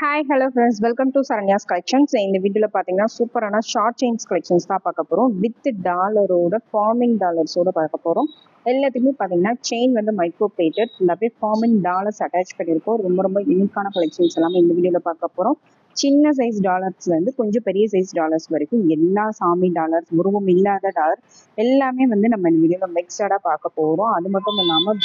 Hi hello friends, welcome to Saranya's collections. இந்த வீடியோவில் பார்த்தீங்கன்னா சூப்பரான ஷார்ட் செயின்ஸ் கலெக்ஷன்ஸ் தான் பார்க்க போகிறோம். வித் டாலரோட ஃபார்மிங் டாலர்ஸோட பார்க்க போகிறோம். எல்லாத்துக்குமே பார்த்தீங்கன்னா செயின் வந்து மைக்ரோ பிளேட்டட் ஃபுல்லாகவே ஃபார்மிங் டாலர்ஸ் அட்டாச் பண்ணியிருக்கோம். ரொம்ப ரொம்ப யூனிக்கான கலெக்ஷன்ஸ் எல்லாமே இந்த வீடியோவில் பார்க்க போகிறோம். சின்ன சைஸ் டாலர்ஸ்லேருந்து கொஞ்சம் பெரிய சைஸ் டாலர்ஸ் வரைக்கும் எல்லா சாமி டாலர்ஸ், உருவம் இல்லாத டாலர் எல்லாமே வந்து நம்ம இந்த வீடியோவில் மிக்சடாக பார்க்க போகிறோம். அது மட்டும் இல்லாமல்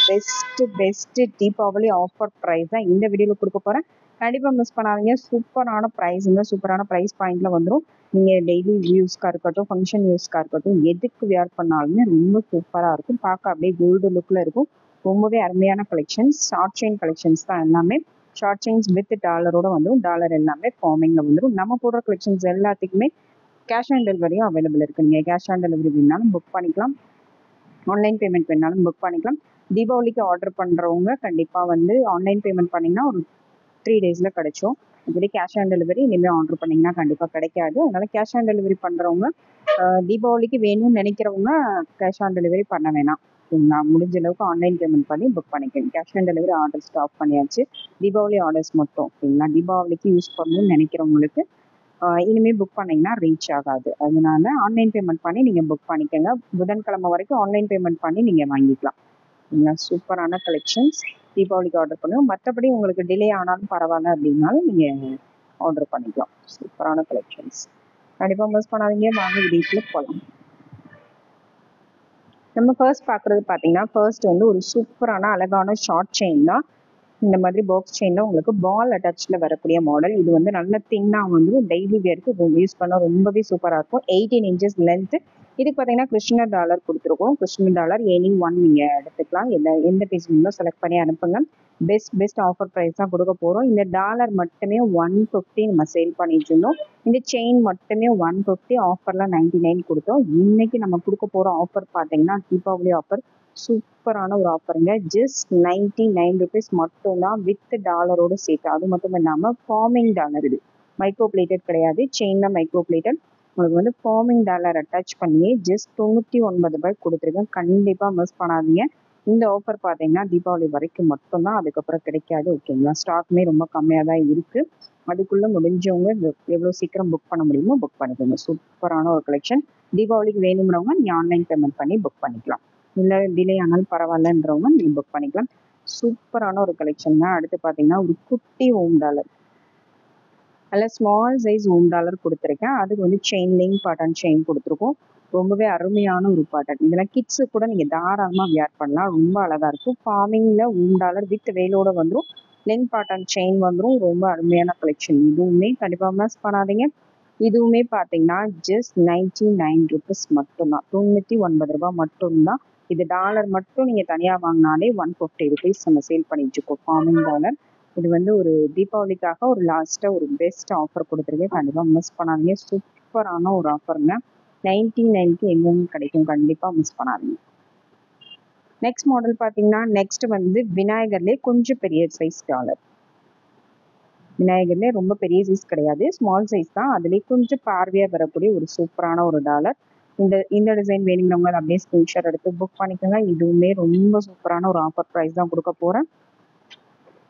பெஸ்ட் தீபாவளி ஆஃபர் ப்ரைஸ் தான் இந்த வீடியோவில் கொடுக்க போகிறேன். கண்டிப்பாக மிஸ் பண்ணாதீங்க. சூப்பரான ப்ரைஸுங்க, சூப்பரான ப்ரைஸ் பாயிண்ட்ல வந்துடும். நீங்கள் டெய்லி யூஸ்க்காக இருக்கட்டும், ஃபங்க்ஷன் யூஸ்க்காக இருக்கட்டும், எதுக்கு வியர் பண்ணாலுமே ரொம்ப சூப்பராக இருக்கும். பார்க்க அப்படியே கோல்டு லுக்கில் இருக்கும். ரொம்பவே அருமையான கலெக்ஷன்ஸ், ஷார்ட் செயின் கலெக்ஷன்ஸ் தான் எல்லாமே. ஷார்ட் செயின்ஸ் வித் டாலரோட வந்துடும். டாலர் எல்லாமே ஃபார்மிங்கில் வந்துடும். நம்ம போடுற கலெக்ஷன்ஸ் எல்லாத்துக்குமே கேஷ் ஆன் டெலிவரியும் அவைலபிள் இருக்குது. நீங்கள் கேஷ் ஆன் டெலிவரி வேணாலும் புக் பண்ணிக்கலாம், ஆன்லைன் பேமெண்ட் வேணாலும் புக் பண்ணிக்கலாம். தீபாவளிக்கு ஆர்டர் பண்ணுறவங்க கண்டிப்பாக வந்து ஆன்லைன் பேமெண்ட் பண்ணிங்கன்னா ஒரு 3 daysல கிடைச்சோம். இப்படி கேஷ் ஆன் டெலிவரி இனிமேல் ஆர்டர் பண்ணிங்கன்னா கண்டிப்பாக கிடைக்காது. அதனால் கேஷ் ஆன் டெலிவரி பண்ணுறவங்க தீபாவளிக்கு வேணும்னு நினைக்கிறவங்க கேஷ் ஆன் டெலிவரி பண்ண வேணாம். சரிங்களா? முடிஞ்ச அளவுக்கு ஆன்லைன் பேமெண்ட் பண்ணி புக் பண்ணிக்கணும். Cash on delivery order stop பண்ணியாச்சு. தீபாவளி ஆர்டர்ஸ் மட்டும். சரிங்களா? தீபாவளிக்கு யூஸ் பண்ணணும்னு நினைக்கிறவங்களுக்கு இனிமேல் புக் பண்ணிங்கன்னா ரீச் ஆகாது. அதனால ஆன்லைன் பேமெண்ட் பண்ணி நீங்கள் புக் பண்ணிக்கோங்க. புதன்கிழமை வரைக்கும் ஆன்லைன் பேமெண்ட் பண்ணி நீங்கள் வாங்கிக்கலாம். சரிங்களா? சூப்பரான கலெக்ஷன்ஸ். தீபாவளிக்கு ஆர்டர் பண்ணுவோம். மற்றபடி உங்களுக்கு டிலே ஆனாலும் பரவாயில்ல அப்படின்னாலும் நீங்கள் ஆர்டர் பண்ணிக்கலாம். சூப்பரான கலெக்ஷன்ஸ். கண்டிப்பாக மிஸ் பண்ணாதீங்க. வாங்க வீடியோக்குள்ள போகலாம். நம்ம ஃபர்ஸ்ட் பார்க்குறது பார்த்தீங்கன்னா, ஃபர்ஸ்ட் வந்து ஒரு சூப்பரான அழகான ஷார்ட் செயின் தான். இந்த மாதிரி பாக்ஸ் செயினில் உங்களுக்கு பால் அட்டாச்சில் வரக்கூடிய மாடல். இது வந்து நல்ல தின்னாக வந்து டெய்லி வேருக்கு யூஸ் பண்ண ரொம்பவே சூப்பராக இருக்கும். 18 inches லென்த்து. இதுக்கு பார்த்தீங்கன்னா கிருஷ்ண டாலர் கொடுத்துருக்கோம். கிருஷ்ண டாலர் எனி ஒன் நீங்கள் எடுத்துக்கலாம். எந்த பீஸ் வேணுமோ செலக்ட் பண்ணி அனுப்புங்க. பெஸ்ட் ஆஃபர் ப்ரைஸ் தான் கொடுக்க போகிறோம். இந்த டாலர் மட்டுமே 150 நம்ம சேல் பண்ணிட்டு இருந்தோம். இந்த செயின் மட்டுமே 150, ஆஃபரில் 99 கொடுத்தோம். இன்னைக்கு நம்ம கொடுக்க போகிற ஆஃபர் பார்த்தீங்கன்னா தீபாவளி ஆஃபர். சூப்பரான ஒரு ஆஃபருங்க. ஜஸ்ட் 99 rupees மட்டும்தான் வித் டாலரோட சேர்த்து. அது மட்டும் இல்லாமல் ஃபார்மிங் டாலர். இது மைக்ரோ பிளேட்டட் கிடையாது. செயினில் மைக்ரோ பிளேட்டட். உங்களுக்கு வந்து ஃபார்மிங் டாலர் அட்டாச் பண்ணி ஜஸ்ட் 99 ரூபாய் கொடுத்துருக்கேன். கண்டிப்பாக மிஸ் பண்ணாதீங்க. இந்த ஆஃபர் பார்த்தீங்கன்னா தீபாவளி வரைக்கும் மட்டும்தான், அதுக்கப்புறம் கிடைக்காது. ஓகேங்களா? ஸ்டாக்குமே ரொம்ப கம்மியாக தான் இருக்குது. அதுக்குள்ளே முடிஞ்சவங்க எவ்வளோ சீக்கிரம் புக் பண்ண முடியுமோ புக் பண்ணிக்கோங்க. சூப்பரான ஒரு கலெக்ஷன். தீபாவளிக்கு வேணுங்கிறவங்க நீங்கள் ஆன்லைன் பேமெண்ட் பண்ணி புக் பண்ணிக்கலாம். இல்லை டிலே ஆனாலும் பரவாயில்லன்றவங்க நீங்கள் புக் பண்ணிக்கலாம். சூப்பரான ஒரு கலெக்ஷன் தான். அடுத்து பார்த்தீங்கன்னா ஒரு குட்டி ஓம் டாலர், அதில் ஸ்மால் சைஸ் ஓம் டாலர் கொடுத்துருக்கேன். அதுக்கு வந்து செயின் லிங்க் பாட்டன் செயின் கொடுத்துருக்கோம். ரொம்பவே அருமையான ஒரு பாட்டன். இதெல்லாம் கிட்ஸு கூட நீங்கள் தாராளமாக வியர் பண்ணலாம். ரொம்ப அழகாக இருக்கும். ஃபார்மிங்கில் ஓம் டாலர் வித் வேலோட வந்துடும். லிங்க் பாட்டன் செயின் வந்துடும். ரொம்ப அருமையான கலெக்ஷன். இதுவுமே கண்டிப்பாக மிஸ் பண்ணாதீங்க. இதுவுமே பார்த்தீங்கன்னா ஜஸ்ட் 99 rupees மட்டும்தான். 99 ரூபாய் மட்டும்தான். இது டாலர் மட்டும் நீங்கள் தனியாக வாங்கினாலே 150 rupees நம்ம சேல் பண்ணிட்டு இருக்கோம். Farming dollar. இது வந்து ஒரு தீபாவளிக்காக ஒரு லாஸ்ட்டாக ஒரு பெஸ்ட் ஆஃபர் கொடுத்துருக்கேன். கண்டிப்பாக மிஸ் பண்ணாதீங்க. சூப்பரான ஒரு ஆஃபருங்க. 99க்கு எங்கெங்க கிடைக்கும். கண்டிப்பாக மிஸ் பண்ணாதீங்க. நெக்ஸ்ட் மாடல் பார்த்தீங்கன்னா நெக்ஸ்ட் வந்து விநாயகர்லேயே கொஞ்சம் பெரிய சைஸ் டாலர். விநாயகர்லேயே ரொம்ப பெரிய சைஸ் கிடையாது, ஸ்மால் சைஸ் தான். அதுலேயே கொஞ்சம் பார்வையாக வரக்கூடிய ஒரு சூப்பரான ஒரு டாலர். இந்த டிசைன் வேணுங்கிறவங்க அதை அப்படியே ஸ்க்ரீன்ஷாட் எடுத்து புக் பண்ணிக்கோங்க. இதுவுமே ரொம்ப சூப்பரான ஒரு ஆஃபர் ப்ரைஸ் தான் கொடுக்க போகிறேன்.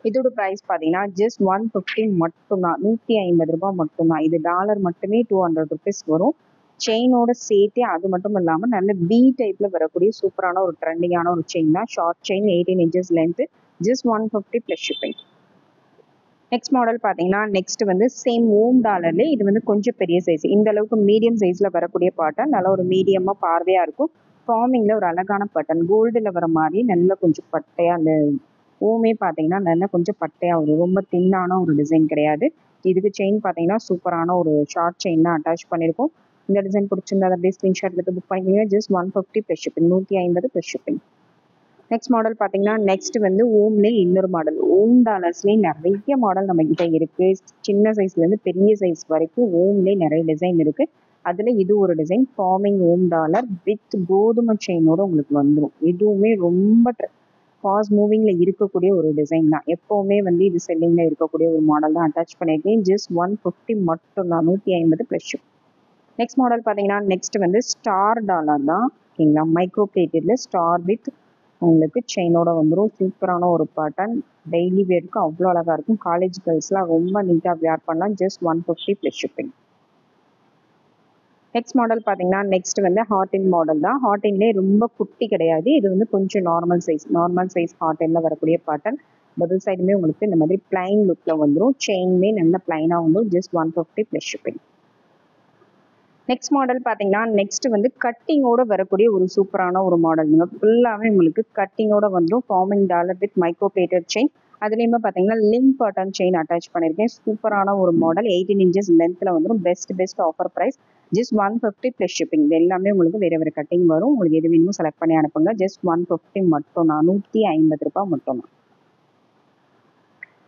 இதோட ப்ரைஸ் பார்த்தீங்கன்னா ஜஸ்ட் 150 மட்டும்தான். 150 ரூபாய் மட்டும்தான். இது டாலர் மட்டுமே 200 rupees வரும். செயினோட சேர்த்து. அது மட்டும் இல்லாமல் நல்ல பி டைப்பில் வரக்கூடிய சூப்பரான ஒரு ட்ரெண்டிங்கான ஒரு செயின் தான். Short chain 18 inches length. Just 150 plus shipping. Next model பார்த்தீங்கன்னா நெக்ஸ்ட் வந்து சேம் ஓம் டாலர்லேயே இது வந்து கொஞ்சம் பெரிய சைஸ். இந்த அளவுக்கு மீடியம் சைஸில் வரக்கூடிய பாட்டன். நல்லா ஒரு மீடியமாக பார்வையாக இருக்கும். ஃபார்மிங்கில் ஒரு அழகான பாட்டன். கோல்டில் வர மாதிரி நல்ல கொஞ்சம் பட்டையாக, அந்த ஓமே பார்த்தீங்கன்னா நல்லா கொஞ்சம் பட்டையாக வரும். ரொம்ப தின்னான ஒரு டிசைன் கிடையாது. இதுக்கு செயின் பார்த்தீங்கன்னா சூப்பரான ஒரு ஷார்ட் செயின் தான் அட்டாச் பண்ணியிருக்கோம். இந்த டிசைன் பிடிச்சிருந்தா அப்படியே ஸ்க்ரீன்ஷாட் எடுத்து புக் பண்ணிக்கோங்க. Just 150 plus shipping. 150 plus shipping. Next model பார்த்தீங்கன்னா நெக்ஸ்ட் வந்து ஓம்லேயே இன்னொரு மாடல். ஓம் டாலர்ஸ்லேயே நிறைய மாடல் நம்ம கிட்ட இருக்கு. சின்ன சைஸ்லேருந்து பெரிய சைஸ் வரைக்கும் ஓம்லேயே நிறைய டிசைன் இருக்கு. அதில் இது ஒரு design. Forming Om dollar with கோதுமை செயினோட உங்களுக்கு வந்துடும். இதுவுமே ரொம்ப ஃபாஸ்ட் மூவிங்கில் இருக்கக்கூடிய ஒரு டிசைன் தான். எப்போவுமே வந்து இது செல்லிங்கில் இருக்கக்கூடிய ஒரு மாடல் தான் அட்டாச் பண்ணியிருக்கேன். ஜஸ்ட் 150 மட்டும்தான். 150 ப்ளஸ் ஷிப். நெக்ஸ்ட் மாடல் பார்த்தீங்கன்னா நெக்ஸ்ட் வந்து ஸ்டார் டாலர் தான். ஓகேங்களா? மைக்ரோ பிளேட்டட்ல ஸ்டார் வித் உங்களுக்கு செயினோட வந்துடும். சூப்பரான ஒரு பேட்டர்ன். டெய்லி வேருக்கு அவ்வளோ அழகாக இருக்கும். காலேஜ் கேர்ள்ஸ்லாம் ரொம்ப நீட்டாக வியர் பண்ணலாம். Just 150 plus shipping. Next model பார்த்தீங்கன்னா நெக்ஸ்ட் வந்து ஹார்டின் மாடல் தான். ஹார்டின்லேயே ரொம்ப குட்டி கிடையாது. இது வந்து கொஞ்சம் நார்மல் சைஸ் ஹார்டின்ல வரக்கூடிய பேட்டர்ன். டபுள் சைடுமே உங்களுக்கு இந்த மாதிரி பிளைன் லுக்கில் வந்துடும். செயின்மே நல்ல பிளைனாக வந்துடும். Just 150 plus shipping. Next model பார்த்தீங்கன்னா நெக்ஸ்ட் வந்து கட்டிங்கோட வரக்கூடிய ஒரு சூப்பரான ஒரு மாடலுங்க. ஃபுல்லாகவே உங்களுக்கு கட்டிங்கோட வந்துடும். Farming dollar with micro plated chain. அதுலேயுமே பார்த்தீங்கன்னா லிங்க் பேட்டர்ன் செயின் அட்டாச் பண்ணியிருக்கேன். சூப்பரான ஒரு மாடல். 18 இன்ச்சஸ் லென்த்தில் வந்துடும். Best offer price. Just 150 plus shipping. இது எல்லாமே உங்களுக்கு வேறு கட்டிங் வரும். உங்களுக்கு எது வேணுமோ செலக்ட் பண்ணி அனுப்புங்க. ஜஸ்ட் 150 மட்டும் தான். 150 ரூபாய் மட்டும் தான்.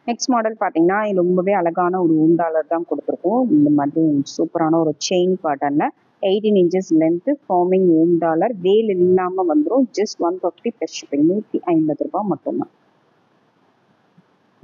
நெக்ஸ்ட் மாடல் பார்த்தீங்கன்னா இது ரொம்பவே அழகான ஒரு ஊண்டாலர் தான் கொடுத்துருக்கோம். இந்த மாதிரி சூப்பரான ஒரு செயின் பேட்டர்னில் 18 இன்ச்சஸ் லென்த்து ஃபார்மிங் ஊண்டாலர். வேல் இல்லாமல் வந்துடும். Just 150 plus shipping. 150 ரூபாய் மட்டும்தான்.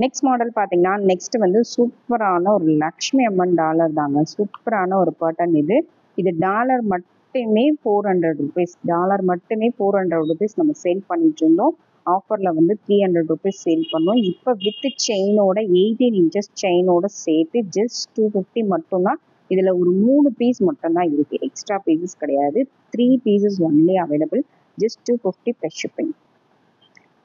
நெக்ஸ்ட் மாடல் பார்த்தீங்கன்னா நெக்ஸ்ட் வந்து சூப்பரான ஒரு லக்ஷ்மி அம்மன் டாலர் தாங்க. சூப்பரான ஒரு பேட்டர்ன் இது. இது டாலர் மட்டுமே 400 ருபீஸ். டாலர் மட்டுமே 400 ருபீஸ் நம்ம சேல் பண்ணிட்டு இருந்தோம். ஆஃபரில் வந்து 300 ருபீஸ் சேல் பண்ணோம். இப்போ வித் செயினோட 18 இன்ச்சஸ் செயினோட சேர்த்து ஜஸ்ட் 250 மட்டும்தான். இதில் ஒரு 3 பீஸ் மட்டும்தான் இருக்குது. எக்ஸ்ட்ரா பீசஸ் கிடையாது. 3 pieces only available. Just 250 plus shipping.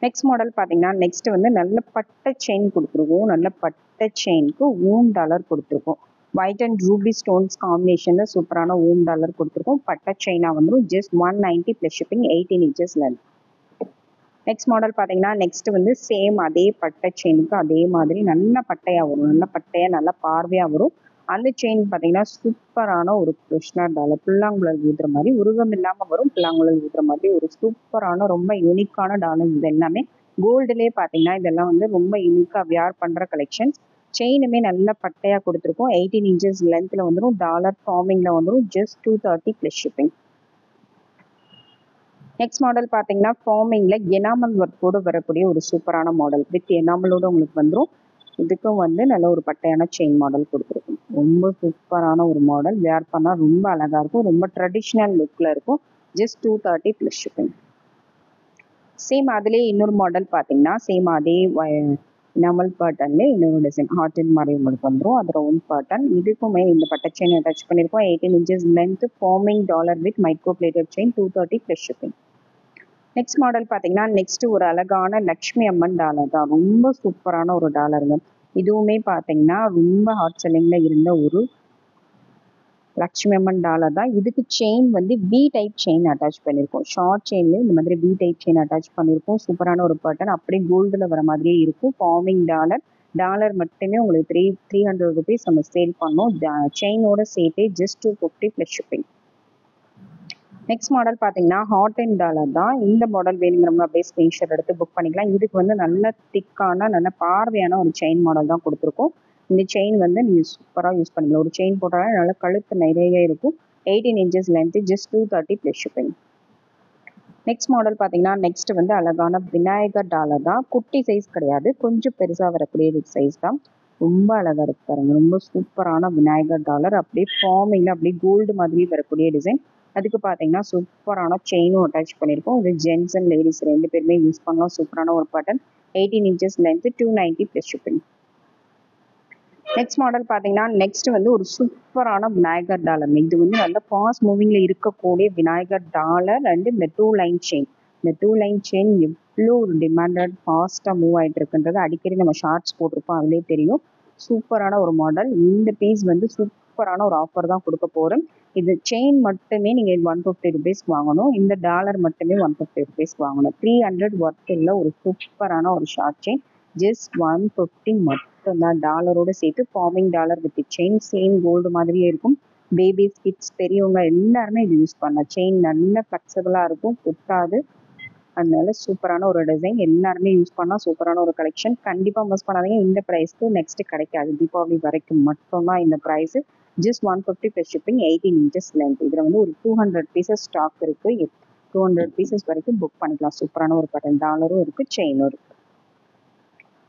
Next model பார்த்தீங்கன்னா நெக்ஸ்ட் வந்து நல்ல பட்டை செயின் கொடுத்துருக்கோம். நல்ல பட்டை செயினுக்கு ஓம் டாலர் கொடுத்துருக்கோம். ஒயிட் அண்ட் ரூபி ஸ்டோன்ஸ் காம்பினேஷனில் சூப்பரான ஓம் டாலர் கொடுத்துருக்கோம். பட்டை செயினாக வந்துடும். Just 190 plus shipping. 18 inches length. Next model பார்த்தீங்கன்னா நெக்ஸ்ட் வந்து சேம் அதே பட்டை செயினுக்கு அதே மாதிரி நல்ல பட்டையாக வரும். நல்ல பட்டையாக நல்ல பார்வையாக வரும். அந்த செயின் பார்த்தீங்கன்னா சூப்பரான ஒரு கிருஷ்ணர் டாலர். புல்லாங்குழல் ஊதுற மாதிரி உருவம் இல்லாமல் வரும். புல்லாங்குழல் ஊதுற மாதிரி ஒரு சூப்பரான ரொம்ப யூனிக்கான டாலர். இது எல்லாமே கோல்டுலேயே பார்த்தீங்கன்னா இதெல்லாம் வந்து ரொம்ப யூனிக்காக வியர் பண்ணுற கலெக்ஷன்ஸ். செயினுமே நல்ல பட்டையாக கொடுத்துருக்கோம். 18 இன்ச்சஸ் லென்த்தில் வந்துடும். டாலர் ஃபார்மிங்கில் வந்துடும். Just 230 plus shipping. Next model பார்த்தீங்கன்னா ஃபார்மிங்கில் எனாமல் ஒர்க்கோடு வரக்கூடிய ஒரு சூப்பரான மாடல். வித் எனாமலோடு உங்களுக்கு வந்துடும். இதுக்கும் வந்து நல்ல ஒரு பட்டையான செயின் மாடல் கொடுத்துருக்கும். ரொம்ப சூப்பரான ஒரு மாடல். வேர் பண்ணால் ரொம்ப அழகாக இருக்கும். ரொம்ப ட்ரெடிஷ்னல் லுக்கில் இருக்கும். Just 230 plus shipping. சேம் அதிலே இன்னொரு மாடல் பார்த்தீங்கன்னா சேம் அதே எனாமல் பேட்டர்ன்லேயே இன்னொரு டிசைன் ஹார்டின் மாதிரி உங்களுக்கு வந்துடும். அது ரவுண்ட் பேட்டர்ன். இதுக்குமே இந்த பட்டை செயின் அட்டாச் பண்ணியிருக்கோம். 18 inches length farming dollar with micro plated chain. 230 plus shipping. Next model பார்த்தீங்கன்னா நெக்ஸ்ட் ஒரு அழகான லக்ஷ்மி அம்மன் டாலர் தான். ரொம்ப சூப்பரான ஒரு டாலருங்க. இதுவுமே பார்த்தீங்கன்னா ரொம்ப ஹாட் செல்லிங்கில் இருந்த ஒரு லக்ஷ்மி அம்மன் டாலர் தான். இதுக்கு செயின் வந்து பி டைப் செயின் அட்டாச் பண்ணியிருக்கோம். ஷார்ட் செயின்ல இந்த மாதிரி பி டைப் செயின் அட்டாச் பண்ணியிருக்கோம். சூப்பரான ஒரு பேட்டர்ன். அப்படியே கோல்டில் வர மாதிரியே இருக்கும். ஃபார்மிங் டாலர் மட்டுமே உங்களுக்கு 300 ருபீஸ் நம்ம சேல் பண்ணோம். செயினோட சேர்த்து just 250 plus shipping. Next model பார்த்தீங்கன்னா ஹாட் அண்ட் டாலர் தான். இந்த மாடல் வேணுங்கிறவங்க அப்படியே ஸ்க்ரீன்ஷாட் எடுத்து புக் பண்ணிக்கலாம். இதுக்கு வந்து நல்ல திக்கான நல்ல பார்வையான ஒரு செயின் மாடல் தான் கொடுத்துருக்கோம். இந்த செயின் வந்து நீங்கள் சூப்பராக யூஸ் பண்ணிக்கலாம். ஒரு செயின் போட்டாலே நல்ல கழுத்து நிறைய இருக்கும். 18 inches length. Just 230 plus shipping. Next model பார்த்தீங்கன்னா நெக்ஸ்ட் வந்து அழகான விநாயகர் டாலர் தான். குட்டி சைஸ் கிடையாது. கொஞ்சம் பெருசாக வரக்கூடிய சைஸ் தான். ரொம்ப அழகாக இருக்கு பாருங்க. ரொம்ப சூப்பரான விநாயகர் டாலர். அப்படியே ஃபார்மிங்கில் அப்படியே கோல்டு மாதிரி வரக்கூடிய டிசைன். அதுக்கு பார்த்தீங்கன்னா சூப்பரான செயினும் அட்டாச் பண்ணியிருக்கோம். இது ஜென்ஸ் அண்ட் லேடிஸ் 2 பேருமே யூஸ் பண்ணலாம். சூப்பரான ஒரு pattern. 18 inches length. 290 plus shipping. Next model பார்த்தீங்கன்னா நெக்ஸ்ட் வந்து ஒரு சூப்பரான விநாயகர் டாலர். இது வந்து நல்ல ஃபாஸ்ட் மூவிங்கில் இருக்கக்கூடிய விநாயகர் டாலர் அண்ட் இந்த 2 லைன் செயின். இந்த 2 லைன் செயின் எவ்வளோ ஒரு டிமாண்டட் ஃபாஸ்ட்டாக மூவ் ஆகிட்டு இருக்குன்றது அடிக்கடி நம்ம ஷார்ட்ஸ் போட்டிருப்போம். அதிலே தெரியும். சூப்பரான ஒரு மாடல். இந்த பீஸ் வந்து சூப்பரான ஒரு ஆஃபர் தான் கொடுக்க போகிறோம். இது செயின் மட்டுமே நீங்கள் 150 ருபீஸ் வாங்கணும். இந்த டாலர் மட்டுமே 150 ருபீஸ் வாங்கணும். 300 ஒர்த் உள்ள ஒரு சூப்பரான ஒரு ஷார்ட் செயின். ஜஸ்ட் 150 மட்டும்தான். டாலரோட சேர்த்து forming dollar with chain. Same gold மாதிரியே இருக்கும். பேபிஸ் கிட்ஸ் பெரியவங்க எல்லாருமே இது யூஸ் பண்ணலாம். செயின் நல்ல ஃப்ளெக்சிபிளாக இருக்கும். குத்தாது. அதனால சூப்பரான ஒரு டிசைன். எல்லாருமே யூஸ் பண்ணால் சூப்பரான ஒரு கலெக்ஷன். கண்டிப்பாக மிஸ் பண்ணாதீங்க. இந்த ப்ரைஸ்க்கு நெக்ஸ்ட் கிடைக்காது. தீபாவளி வரைக்கும் மட்டும்தான் இந்த price. Just 150 plus shipping. 18 inches length. இதில் வந்து ஒரு 200 பீசஸ் ஸ்டாக் இருக்குது. 200 பீசஸ் வரைக்கும் புக் பண்ணிக்கலாம். சூப்பரான ஒரு பேட்டர்ன். டாலரும் இருக்குது, செயினும் இருக்குது.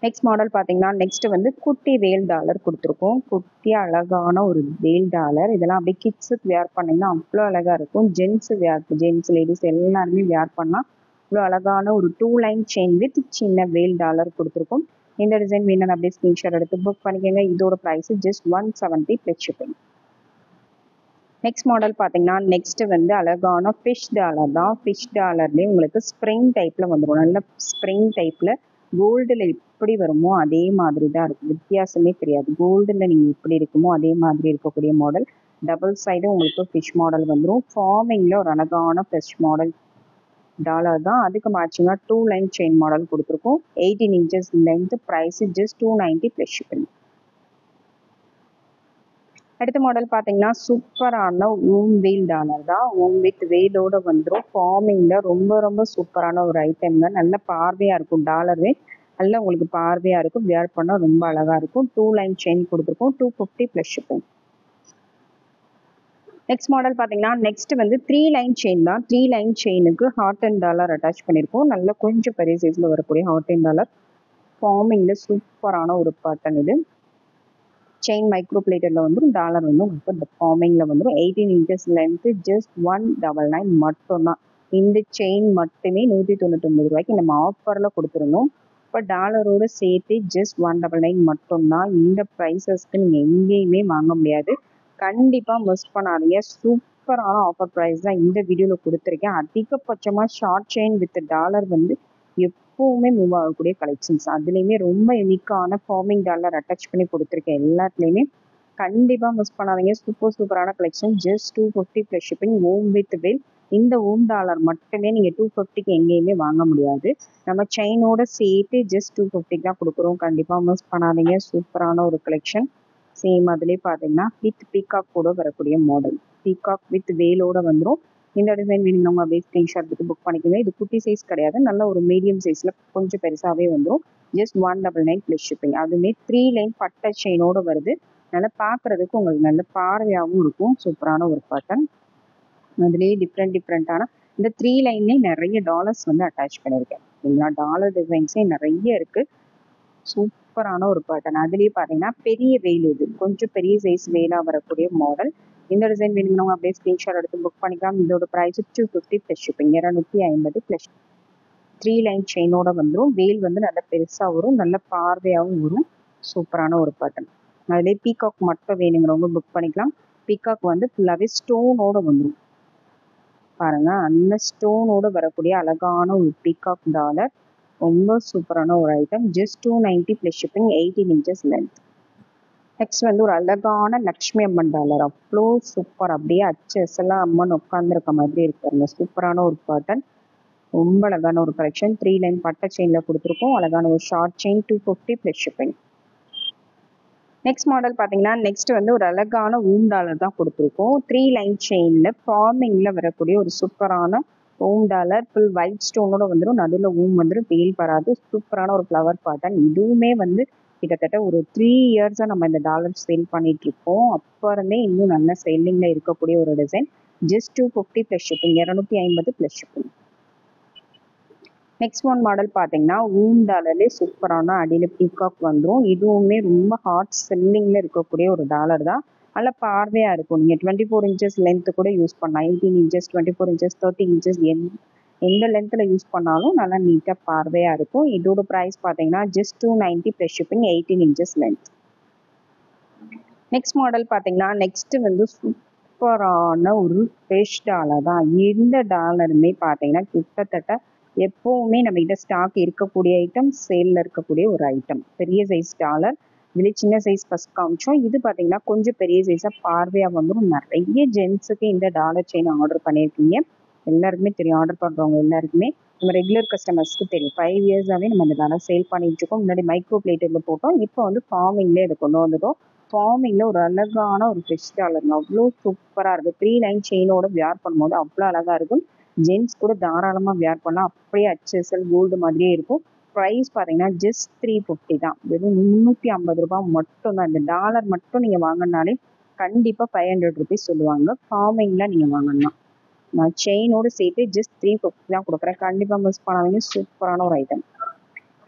நெக்ஸ்ட் மாடல் பார்த்தீங்கன்னா நெக்ஸ்ட் வந்து குட்டி வேல் டாலர் கொடுத்துருக்கோம். குட்டி அழகான ஒரு வேல் டாலர். இதெல்லாம் அப்படியே கிட்ஸுக்கு வேர் பண்ணிங்கன்னா அவ்வளோ அழகாக இருக்கும். ஜென்ஸ் லேடிஸ் எல்லாருமே வேர் பண்ணால் இவ்வளோ அழகான ஒரு 2 லைன் செயின் வித் சின்ன வேல் டாலர் கொடுத்துருக்கோம். இந்த டிசைன் வேணும் அப்படியே ஸ்க்ரீன்ஷாட் எடுத்து புக் பண்ணிக்கோங்க. இதோட price just 170 plus shipping. Next model பார்த்தீங்கன்னா நெக்ஸ்ட் வந்து அழகான ஃபிஷ் டாலர் தான். ஃபிஷ் டாலர்லேயே உங்களுக்கு ஸ்ப்ரிங் டைப்பில் வந்துடும். நல்ல ஸ்ப்ரிங் டைப்பில் கோல்டில் எப்படி வருமோ அதே மாதிரி தான் இருக்கும். வித்தியாசமே தெரியாது. கோல்டில் நீங்கள் எப்படி இருக்குமோ அதே மாதிரி இருக்கக்கூடிய மாடல். டபுள் சைடும் உங்களுக்கு ஃபிஷ் மாடல் வந்துடும். ஃபார்மிங்கில் ஒரு அழகான ஃபிஷ் மாடல் டாலர் தான். அதுக்கு மேட்சிங்காக 2 லைன் செயின் மாடல் கொடுத்துருக்கோம். 18 inches length. Price just 290 plus shipping. அடுத்த மாடல் பார்த்தீங்கன்னா சூப்பரான ஊம் வீல் டாலர் தான். ஊம் வித் வேலோட வந்துடும். ஃபார்மிங்கில் ரொம்ப ரொம்ப சூப்பரான ஒரு ஐட்டம்ங்க. நல்ல பார்வையாக இருக்கும். டாலரு நல்ல உங்களுக்கு பார்வையாக இருக்கும். வியர் பண்ணால் ரொம்ப அழகாக இருக்கும். 2 லைன் செயின் கொடுத்துருக்கோம். 250 ப்ளஸ் ஷிப்பிங். நெக்ஸ்ட் மாடல் பார்த்தீங்கன்னா நெக்ஸ்ட் வந்து 3 லைன் செயின் தான். 3 லைன் செயினுக்கு ஹார்ட் அண்ட் டாலர் அட்டாச் பண்ணியிருக்கோம். நல்ல கொஞ்சம் பெரிய சைஸில் வரக்கூடிய ஹார்ட் அண்ட் டாலர். ஃபார்மிங்கில் சூப்பரான ஒரு பேட்டர்ன் இது. செயின் மைக்ரோ பிளேட்டரில் வந்துடும். டாலர் வந்து உங்களுக்கு இந்த ஃபார்மிங்கில் வந்துடும். 18 இன்ச்சஸ் லென்த்து. ஜஸ்ட் 199 மட்டும்தான். இந்த செயின் மட்டுமே 199 ரூபாய்க்கு நம்ம ஆஃபரில் கொடுத்துருந்தோம். இப்போ டாலரோடு சேர்த்து ஜஸ்ட் 199 மட்டும்தான். இந்த ப்ரைஸஸ்க்கு நீங்கள் எங்கேயுமே வாங்க முடியாது. கண்டிப்பாக மிஸ் பண்ணாதீங்க. சூப்பரான ஆஃபர் ப்ரைஸ் தான் இந்த வீடியோவில் கொடுத்துருக்கேன். அதிகபட்சமாக ஷார்ட் செயின் வித் டாலர் வந்து எப்பவுமே மூவ் ஆகக்கூடிய கலெக்ஷன்ஸ். அதுலேயுமே ரொம்ப யூனிக்கான ஃபார்மிங் டாலர் அட்டாச் பண்ணி கொடுத்துருக்கேன். எல்லாத்துலேயுமே கண்டிப்பாக மிஸ் பண்ணாதீங்க. சூப்பரான collection. Just 250 plus shipping. Om with bill. இந்த ஓம் டாலர் மட்டுமே நீங்கள் 250க்கு எங்கேயுமே வாங்க முடியாது. நம்ம செயினோட சேர்த்து ஜஸ்ட் 250 தான் கொடுக்குறோம். கண்டிப்பாக மிஸ் பண்ணாதீங்க. சூப்பரான ஒரு கலெக்ஷன். சேம் அதுலேயே பார்த்தீங்கன்னா வித் பீகாக் கூட வரக்கூடிய மாடல். பீகாக் வித் வேலோட வந்துடும். இந்த டிசைன் வேணும்னா அப்படியே ஸ்க்ரீன்ஷாட் எடுத்து புக் பண்ணிக்கோங்க. இது குட்டி சைஸ் கிடையாது. நல்ல ஒரு மீடியம் சைஸில் கொஞ்சம் பெருசாகவே வந்துடும். Just 199 plus shipping. அதுவுமே 3 லைன் பட்டை செயினோடு வருது. நல்லா பார்க்குறதுக்கு உங்களுக்கு நல்ல பார்வையாகவும் இருக்கும். சூப்பரான ஒரு பேட்டர்ன். அதுலேயே டிஃப்ரெண்ட்டான இந்த 3 லைன்லேயே நிறைய டாலர்ஸ் வந்து அட்டாச் பண்ணியிருக்கேன். சரிங்களா? டாலர் டிசைன்ஸே நிறைய இருக்குது. சூப்பரான ஒரு பேட்டர்ன். அதுலேயே பார்த்தீங்கன்னா பெரிய வேல். இது கொஞ்சம் பெரிய சைஸ் வேலாக வரக்கூடிய மாடல். இந்த டிசைன் வேணும்னா அப்படியே ஸ்க்ரீன்ஷாட் எடுத்து புக் பண்ணிக்கலாம். இதோட price 250 plus shipping. 250 plus. 3 line செயினோட வந்துடும். வேல் வந்து நல்ல பெருசாக வரும். நல்ல பார்வையாகவும் வரும். சூப்பரான ஒரு பேட்டர்ன். அதுலேயே பீகாக் மட்டும் வேணுங்கிறவங்க புக் பண்ணிக்கலாம். பீகாக் வந்து ஃபுல்லாகவே ஸ்டோனோட வந்துடும். பாருங்க, அந்த ஸ்டோனோட வரக்கூடிய அழகான ஒரு பீகாக் டாலர். ரொம்ப சூப்பரான ஒரு item. Just 290 plus shipping. 18 inches length. Next வந்து ஒரு அழகான லக்ஷ்மி அம்மன் டாலர். அவ்வளோ சூப்பர். அப்படியே அச்செல்லாம் அம்மன் உட்காந்துருக்க மாதிரி இருக்காங்க. சூப்பரான ஒரு பேட்டர்ன். ரொம்ப அழகான ஒரு கலெக்ஷன். 3 லைன் பட்டை செயினில் கொடுத்துருக்கோம். அழகான ஒரு short chain. 250 plus shipping. Next model பார்த்தீங்கன்னா நெக்ஸ்ட் வந்து ஒரு அழகான ஊம் டாலர் தான் கொடுத்துருக்கோம். 3 லைன் செயினில் ஃபார்மிங்கில் வரக்கூடிய ஒரு சூப்பரான ஊம் டாலர். ஃபுல் ஒயிட் ஸ்டோனோட வந்துடும். நடுவில் ஊம் வந்துடும். வேல் வராது. சூப்பரான ஒரு ஃப்ளவர் பேட்டர்ன். இதுவுமே வந்து கிட்டத்தட்ட ஒரு 3 இயர்ஸாக நம்ம இந்த டாலர் சேல் பண்ணிட்டு இருக்கோம். அப்புறமே இன்னும் நல்ல சேலிங்கில் இருக்கக்கூடிய ஒரு design. Just 250 plus shipping. 250 plus shipping. Next one model பார்த்தீங்கன்னா ஊம் டாலர்லேயே சூப்பரான அடியில் பீகாக் வந்துடும். இதுவுமே ரொம்ப ஹாட் செல்லிங்கில் இருக்கக்கூடிய ஒரு டாலர் தான். நல்ல பார்வையாக இருக்கும். நீங்கள் 24 இன்ச்சஸ் லென்த்து கூட யூஸ் பண்ணலாம். 18 இன்ச்சஸ், 24 இன்ச்சஸ், 30 இன்ச்சஸ் எந்த லென்த்தில் யூஸ் பண்ணாலும் நல்லா நீட்டாக பார்வையாக இருக்கும். இதோட ப்ரைஸ் பார்த்தீங்கன்னா just 290 plus shipping. 18 inches length. Next model பார்த்தீங்கன்னா நெக்ஸ்ட் வந்து சூப்பரான ஒரு ஃபிஷ் டாலர் தான். இந்த டாலருமே பார்த்தீங்கன்னா கிட்டத்தட்ட எப்போவுமே நம்ம கிட்ட ஸ்டாக் இருக்கக்கூடிய ஐட்டம், சேலில் இருக்கக்கூடிய ஒரு ஐட்டம். பெரிய சைஸ் டாலர். இதுலேயே சின்ன சைஸ் ஃபஸ்ட் காமிச்சோம். இது பார்த்தீங்கன்னா கொஞ்சம் பெரிய சைஸாக பார்வையாக வந்துடும். நிறைய ஜென்ஸுக்கு இந்த டாலர் செயின் ஆர்டர் பண்ணியிருக்கீங்க. எல்லாருக்குமே தெரியும். ஆர்டர் பண்ணுறவங்க எல்லாருக்குமே நம்ம ரெகுலர் கஸ்டமர்ஸ்க்கு தெரியும். 5 இயர்ஸாகவே நம்ம இந்த டாலர் சேல் பண்ணிட்டு இருக்கோம். முன்னாடி மைக்ரோ பிளேட்டரில் போட்டோம். இப்போ வந்து ஃபார்மிங்லேயே இதை கொண்டு வந்துட்டோம். ஃபார்மிங்கில் ஒரு அழகான ஒரு ஃபிஷ் டாலருங்க. அவ்வளோ சூப்பராக இருக்குது. 3 லைன் செயினோட வியர் பண்ணும்போது அவ்வளோ அழகாக இருக்கும். ஜென்ஸ் கூட தாராளமாக வியர் பண்ணலாம். அப்படியே HSL கோல்டு மாதிரியே இருக்கும். ப்ரைஸ் பார்த்தீங்கன்னா ஜஸ்ட் 350 தான். வெறும் 350 ரூபாய் மட்டும்தான். இந்த டாலர் மட்டும் நீங்கள் வாங்கினாலே கண்டிப்பாக 500 ருபீஸ் சொல்லுவாங்க. ஃபார்மிங்கில் நீங்கள் வாங்கணும். நான் செயினோடு சேர்த்து ஜஸ்ட் 350 தான் கொடுக்குறேன். கண்டிப்பாக மிஸ் பண்ணாதீங்க. சூப்பரான ஒரு ஐட்டம்.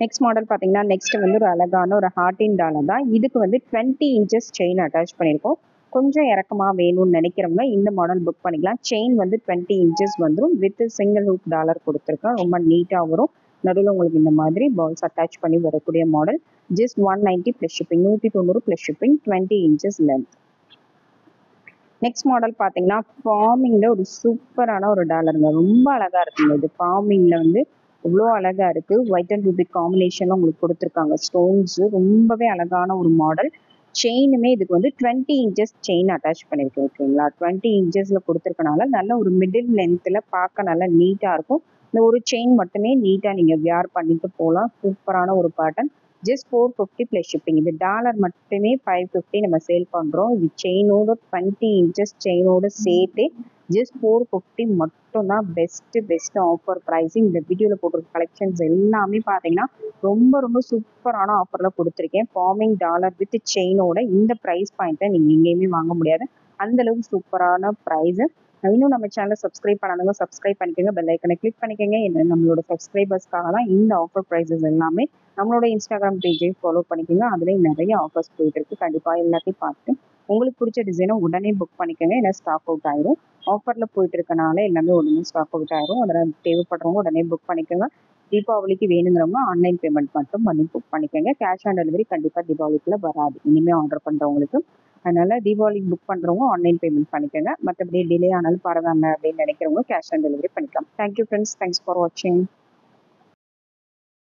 நெக்ஸ்ட் மாடல் பார்த்தீங்கன்னா நெக்ஸ்ட் வந்து ஒரு அழகான ஒரு ஹார்டின் டாலர் தான். இதுக்கு வந்து 20 இன்ச்சஸ் செயின் அட்டாச் பண்ணியிருக்கோம். கொஞ்சம் இறக்கமா வேணும்னு நினைக்கிறவங்க இந்த மாடல் புக் பண்ணிக்கலாம். செயின் வந்து 20 இன்ச்சஸ் வந்துடும் வித் சிங்கிள் ஹூக் டாலர் கொடுத்துருக்கேன். ரொம்ப நீட்டாக வரும். நடுவில் உங்களுக்கு இந்த மாதிரி பால்ஸ் அட்டாச் பண்ணி வரக்கூடிய model. Just 190 plus shipping, 190 plus shipping, 20 inches length. Next model பார்த்தீங்கன்னா ஃபார்மிங்ல ஒரு சூப்பரான ஒரு டாலருங்க. ரொம்ப அழகா இருக்குங்க. இது ஃபார்மிங்ல வந்து இவ்வளோ அழகா இருக்கு. ஒயிட் அண்ட் ரூபி காம்பினேஷன்ல உங்களுக்கு கொடுத்துருக்காங்க. ஸ்டோன்ஸ் ரொம்பவே அழகான ஒரு மாடல். செயினுமே இதுக்கு வந்து 20 இன்ச்சஸ் செயின் அட்டாச் பண்ணியிருக்கேன். ஓகேங்களா, 20 இன்ச்சஸ்ல கொடுத்துருக்கனால நல்ல ஒரு மிடில் லென்த்தில் பார்க்க நல்லா நீட்டாக இருக்கும். இந்த ஒரு செயின் மட்டுமே நீட்டாக நீங்கள் வியர் பண்ணிட்டு போகலாம். சூப்பரான ஒரு பேட்டர்ன். Just 450 plus shipping. இது டாலர் மட்டுமே 550 நம்ம சேல் பண்ணுறோம். இது செயினோட 20 இன்ச்சஸ் செயினோட சேர்த்து ஜஸ்ட் 450 மட்டும்தான். Best offer pricing. இந்த வீடியோவில் போட்டிருக்க கலெக்ஷன்ஸ் எல்லாமே பார்த்தீங்கன்னா ரொம்ப ரொம்ப சூப்பரான ஆஃபரில் கொடுத்துருக்கேன். ஃபார்மிங் டாலர் வித் செயினோட இந்த ப்ரைஸ் பாயிண்ட்டை நீங்கள் எங்கேயுமே வாங்க முடியாது. அந்தளவுக்கு சூப்பரான ப்ரைஸு. இன்னும் நம்ம சேனலை சப்ஸ்கிரைப் பண்ணாதவங்க சப்ஸ்கிரைப் பண்ணிக்கோங்க. பெல் ஐக்கனை கிளிக் பண்ணிக்கோங்க. நம்மளோட சப்ஸ்கிரைபர்ஸ்க்காக தான் இந்த ஆஃபர் ப்ரைஸஸ் எல்லாமே. நம்மளோட இன்ஸ்டாகிராம் பேஜையும் ஃபாலோ பண்ணிக்கோங்க. அதுலேயும் நிறைய ஆஃபர்ஸ் போயிட்டு இருக்கு. கண்டிப்பாக எல்லாத்தையும் பார்த்து உங்களுக்கு பிடிச்ச டிசைனை உடனே புக் பண்ணிக்கோங்க. ஏன்னா ஸ்டாக் அவுட் ஆயிரும். ஆஃபரில் போயிட்டு இருக்கனால எல்லாமே உடனே ஸ்டாக் அவுட் ஆயிரும். அதில் தேவைப்படுறவங்க உடனே புக் பண்ணிக்கோங்க. தீபாவளிக்கு வேணுங்கிறவங்க ஆன்லைன் பேமெண்ட் மட்டும் பண்ணி புக் பண்ணிக்கோங்க. கேஷ் ஆன் டெலிவரி கண்டிப்பாக தீபாவளிக்குள்ள வராது இனிமேல் ஆர்டர் பண்ணுறவங்களுக்கு. அதனால தீபாவளிக்கு புக் பண்ணுறவங்க ஆன்லைன் பேமெண்ட் பண்ணிக்கோங்க. மற்றபடி டிலே ஆனாலும் பரவாயில்ல அப்படின்னு நினைக்கிறவங்க கேஷ் ஆன் டெலிவரி பண்ணிக்கலாம். Thank you friends. தேங்க்ஸ் ஃபார் வாட்சிங்.